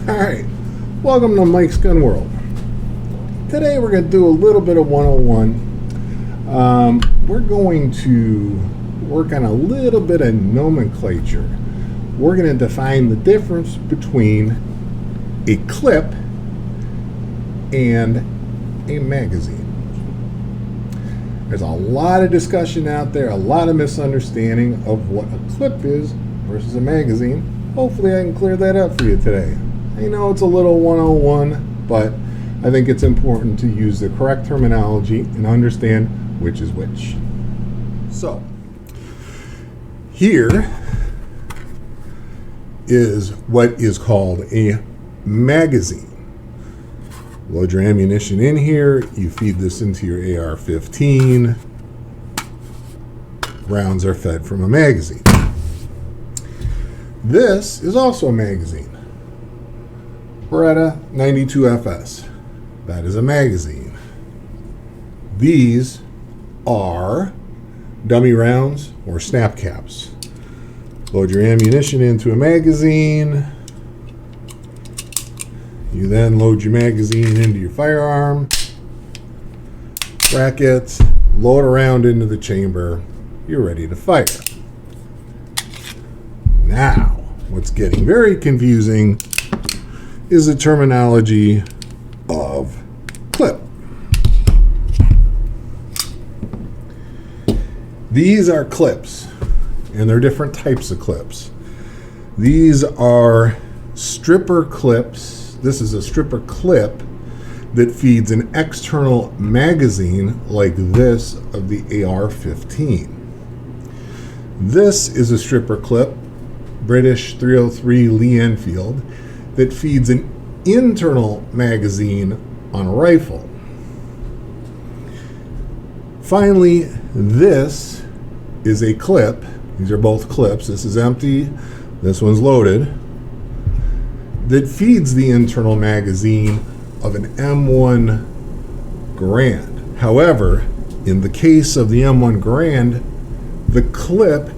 Alright, welcome to Mike's Gun World. Today we're going to do a little bit of 101. We're going to work on a little bit of nomenclature. We're going to define the difference between a clip and a magazine. There's a lot of discussion out there, a lot of misunderstanding of what a clip is versus a magazine. Hopefully I can clear that up for you today. I know it's a little 101, but I think it's important to use the correct terminology and understand which is which. So, here is what is called a magazine. Load your ammunition in here, you feed this into your AR-15. Rounds are fed from a magazine. This is also a magazine. Beretta 92 FS. That is a magazine. These are dummy rounds or snap caps. Load your ammunition into a magazine. You then load your magazine into your firearm bracket, load a round into the chamber. You're ready to fire. Now, what's getting very confusing is the terminology of clip. These are clips, and there are different types of clips. These are stripper clips. This is a stripper clip that feeds an external magazine like this of the AR-15. This is a stripper clip, British 303 Lee Enfield, that feeds an internal magazine on a rifle. Finally, this is a clip. These are both clips. This is empty, this one's loaded, that feeds the internal magazine of an M1 Garand. However, in the case of the M1 Garand, the clip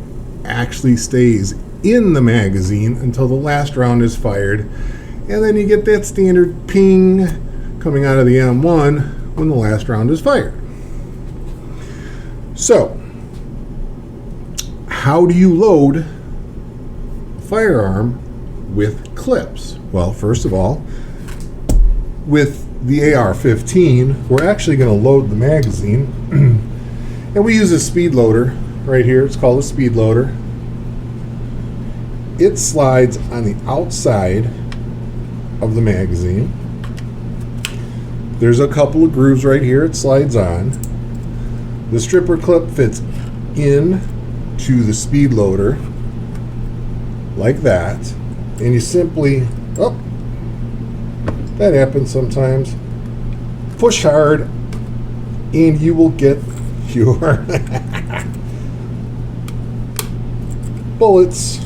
actually stays in the magazine until the last round is fired, and then you get that standard ping coming out of the M1 when the last round is fired. So, how do you load a firearm with clips? Well, first of all, with the AR-15, we're actually going to load the magazine, and we use a speed loader right here. It's called a speed loader. It slides on the outside of the magazine. There's a couple of grooves right here it slides on. The stripper clip fits in to the speed loader like that, and you simply, oh, that happens sometimes, push hard and you will get your bullets.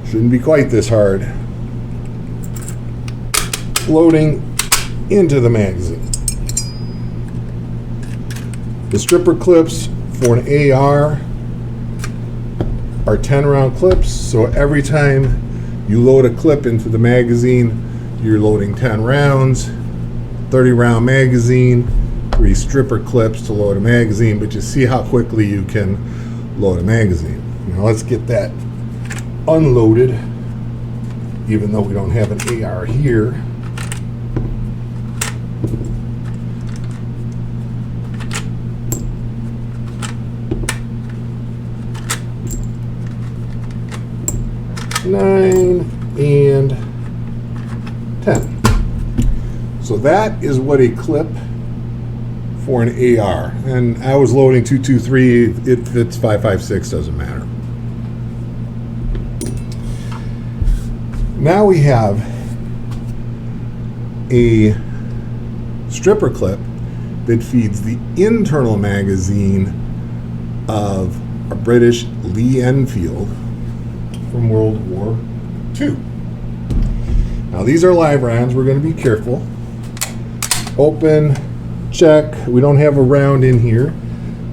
Shouldn't be quite this hard. Loading into the magazine. The stripper clips for an AR are 10 round clips, so every time you load a clip into the magazine, you're loading 10 rounds, 30 round magazine, 3 stripper clips to load a magazine, but you see how quickly you can load a magazine. Now let's get that unloaded, even though we don't have an AR here. Nine and 10. So that is what a clip for an AR. And I was loading 223. It fits 5.56. Doesn't matter. Now we have a stripper clip that feeds the internal magazine of a British Lee Enfield from World War II. Now these are live rounds. We're going to be careful. Open, check. We don't have a round in here.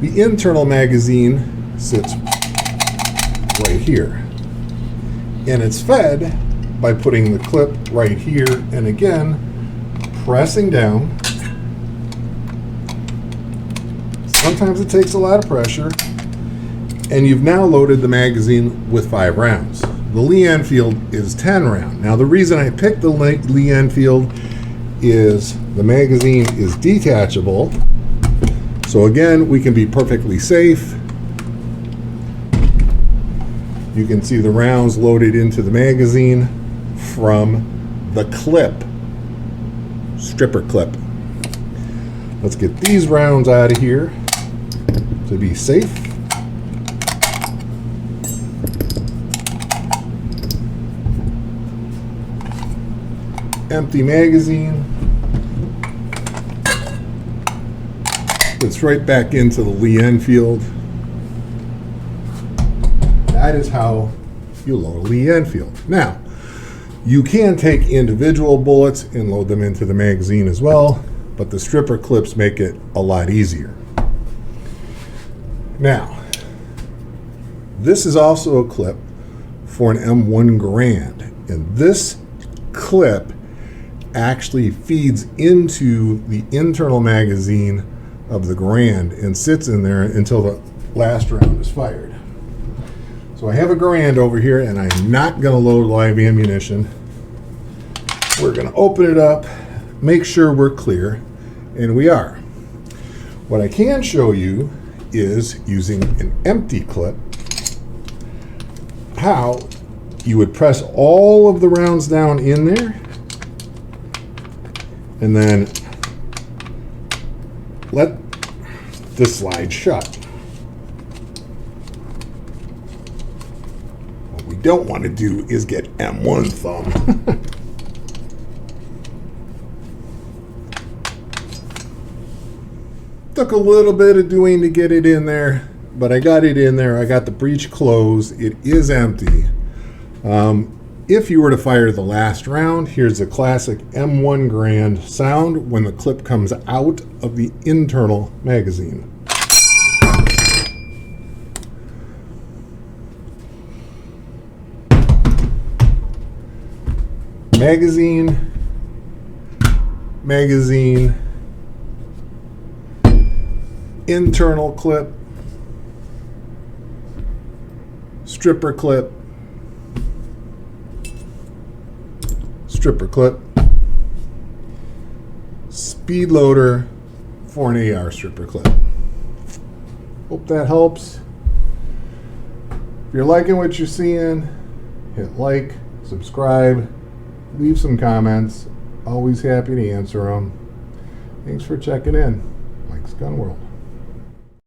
The internal magazine sits right here, and it's fed by putting the clip right here and again pressing down. Sometimes it takes a lot of pressure, and you've now loaded the magazine with 5 rounds. The Lee Enfield is 10 round. Now the reason I picked the Lee Enfield is the magazine is detachable, so again we can be perfectly safe. You can see the rounds loaded into the magazine from the clip, stripper clip. Let's get these rounds out of here to be safe. Empty magazine. It's right back into the Lee Enfield. That is how you load a Lee Enfield. Now, you can take individual bullets and load them into the magazine as well, but the stripper clips make it a lot easier. Now, this is also a clip for an M1 Garand, and this clip actually feeds into the internal magazine of the Garand and sits in there until the last round is fired. So I have a Garand over here, and I'm not going to load live ammunition. We're going to open it up, make sure we're clear, and we are. What I can show you is using an empty clip, how you would press all of the rounds down in there and then let this slide shut. What we don't want to do is get M1 thumb. Took a little bit of doing to get it in there, but I got it in there. I got the breech closed. It is empty. If you were to fire the last round, here's a classic M1 Garand sound when the clip comes out of the internal magazine. Magazine, magazine, internal clip, stripper clip, stripper clip, speed loader for an AR stripper clip. Hope that helps. If you're liking what you're seeing, hit like, subscribe, leave some comments. Always happy to answer them. Thanks for checking in. Mike's Gun World.